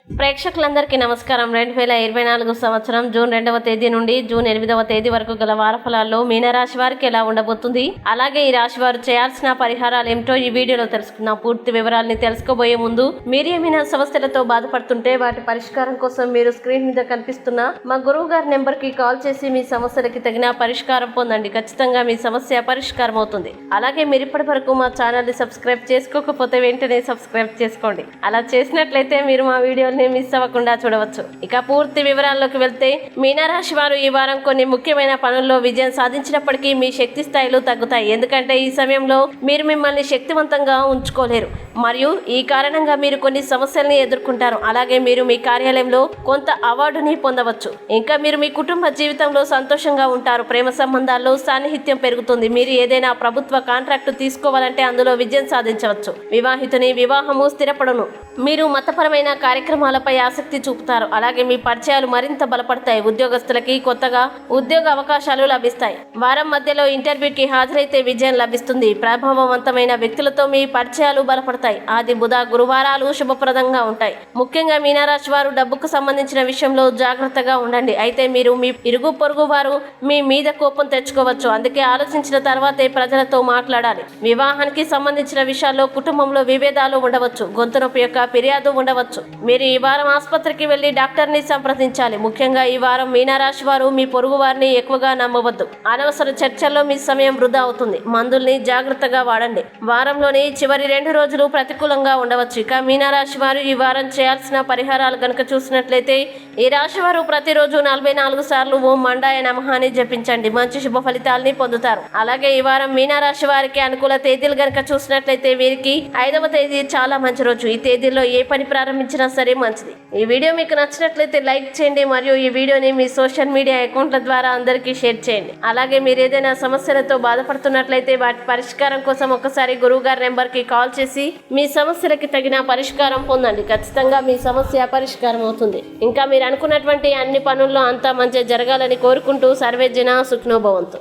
ప్రేక్షకులందరికీ నమస్కారం. 2024 సంవత్సరం జూన్ 2వ తేదీ నుండి జూన్ 8వ తేదీ వరకు గల వారఫలాల్లో మీనరాశి వారికి ఎలా ఉండబోతుంది, అలాగే ఈ రాశి వారు చేయాల్సిన పరిహారాలు ఏమిటో ఈ వీడియోలో తెలుసుకుందాం. పూర్తి వివరాలని తెలుసుకోబోయే ముందు మీరు ఏమైనా సమస్యలతో బాధపడుతుంటే వాటి పరిష్కారం కోసం మీరు స్క్రీన్ మీద కనిపిస్తున్న మా గురువు గారి నెంబర్ కి కాల్ చేసి మీ సమస్యలకి తగిన పరిష్కారం పొందండి. ఖచ్చితంగా మీ సమస్య పరిష్కారం అవుతుంది. అలాగే మీరు ఇప్పటి వరకు మా ఛానల్ ని సబ్స్క్రైబ్ చేసుకోకపోతే వెంటనే సబ్స్క్రైబ్ చేసుకోండి. అలా చేసినట్లయితే మీరు మా వీడియోని మిస్ అవ్వకుండా చూడవచ్చు. ఇక పూర్తి వివరాల్లోకి వెళ్తే, మీనరాశి వారు ఈ వారం కొన్ని ముఖ్యమైన పనుల్లో విజయం సాధించినప్పటికీ మీ శక్తి స్థాయిలు తగ్గుతాయి. ఎందుకంటే ఈ సమయంలో మీరు మిమ్మల్ని శక్తివంతంగా ఉంచుకోలేరు మరియు ఈ కారణంగా మీరు కొన్ని సమస్యల్ని ఎదుర్కొంటారు. అలాగే మీరు మీ కార్యాలయంలో కొంత అవార్డుని పొందవచ్చు. ఇంకా మీరు మీ కుటుంబ జీవితంలో సంతోషంగా ఉంటారు. ప్రేమ సంబంధాల్లో సాన్నిహిత్యం పెరుగుతుంది. మీరు ఏదైనా ప్రభుత్వ కాంట్రాక్టు తీసుకోవాలంటే అందులో విజయం సాధించవచ్చు. వివాహితుని వివాహము స్థిరపడును. మీరు మతపరమైన కార్యక్రమాలపై ఆసక్తి చూపుతారు. అలాగే మీ పరిచయాలు మరింత బలపడతాయి. ఉద్యోగస్తులకి కొత్తగా ఉద్యోగ అవకాశాలు లభిస్తాయి. వారం మధ్యలో ఇంటర్వ్యూకి హాజరైతే విజయం లభిస్తుంది. ప్రభావవంతమైన వ్యక్తులతో మీ పరిచయాలు బలపడతాయి. ఆది, బుధ, గురువారాలు శుభప్రదంగా ఉంటాయి. ముఖ్యంగా మీనరాశి వారు డబ్బుకు సంబంధించిన విషయంలో జాగ్రత్తగా ఉండండి. అయితే మీరు మీ ఇరుగు పొరుగు వారు మీ మీద కోపం తెచ్చుకోవచ్చు. అందుకే ఆలోచించిన తర్వాతే ప్రజలతో మాట్లాడాలి. వివాహానికి సంబంధించిన విషయాల్లో కుటుంబంలో విభేదాలు ఉండవచ్చు. గొంతు నొప్పి యొక్క ఫిర్యాదు ఉండవచ్చు. మీరు ఈ వారం ఆసుపత్రికి వెళ్లి డాక్టర్ని సంప్రదించాలి. ముఖ్యంగా ఈ వారం మీనరాశి వారు మీ పొరుగు వారిని ఎక్కువగా నమ్మవద్దు. అనవసర చర్చల్లో మీ సమయం వృధా అవుతుంది. మందుల్ని జాగ్రత్తగా వాడండి. వారంలోని చివరి 2 రోజులు ప్రతికూలంగా ఉండవచ్చు. ఇక మీనరాశి వారు ఈ వారం చేయాల్సిన పరిహారాలు గనుక చూసినట్లయితే, ఈ రాశి వారు ప్రతిరోజు 44 సార్లు ఓం మండాయ నమః అని జపించండి. మంచి శుభ ఫలితాలని పొందుతారు. అలాగే ఈ వారం మీనరాశి వారికి అనుకూల తేదీలు గనుక చూసినట్లయితే వీరికి 5వ తేదీ చాలా మంచి రోజు. ఈ తేదీలో ఏ పని ప్రారంభించినా సరే మంచిది. ఈ వీడియో మీకు నచ్చినట్లయితే లైక్ చేయండి మరియు ఈ వీడియోని మీ సోషల్ మీడియా అకౌంట్ల ద్వారా అందరికీ షేర్ చేయండి. అలాగే మీరు ఏదైనా సమస్యలతో బాధపడుతున్నట్లయితే వాటి పరిష్కారం కోసం ఒకసారి గురువు గారి నెంబర్ కి కాల్ చేసి మీ సమస్యలకి తగిన పరిష్కారం పొందండి. ఖచ్చితంగా మీ సమస్య పరిష్కారం అవుతుంది. ఇంకా మీరు అనుకున్నటువంటి అన్ని పనుల్లో అంతా మంచి జరగాలని కోరుకుంటూ సర్వే జన సుఖినో భవంతు.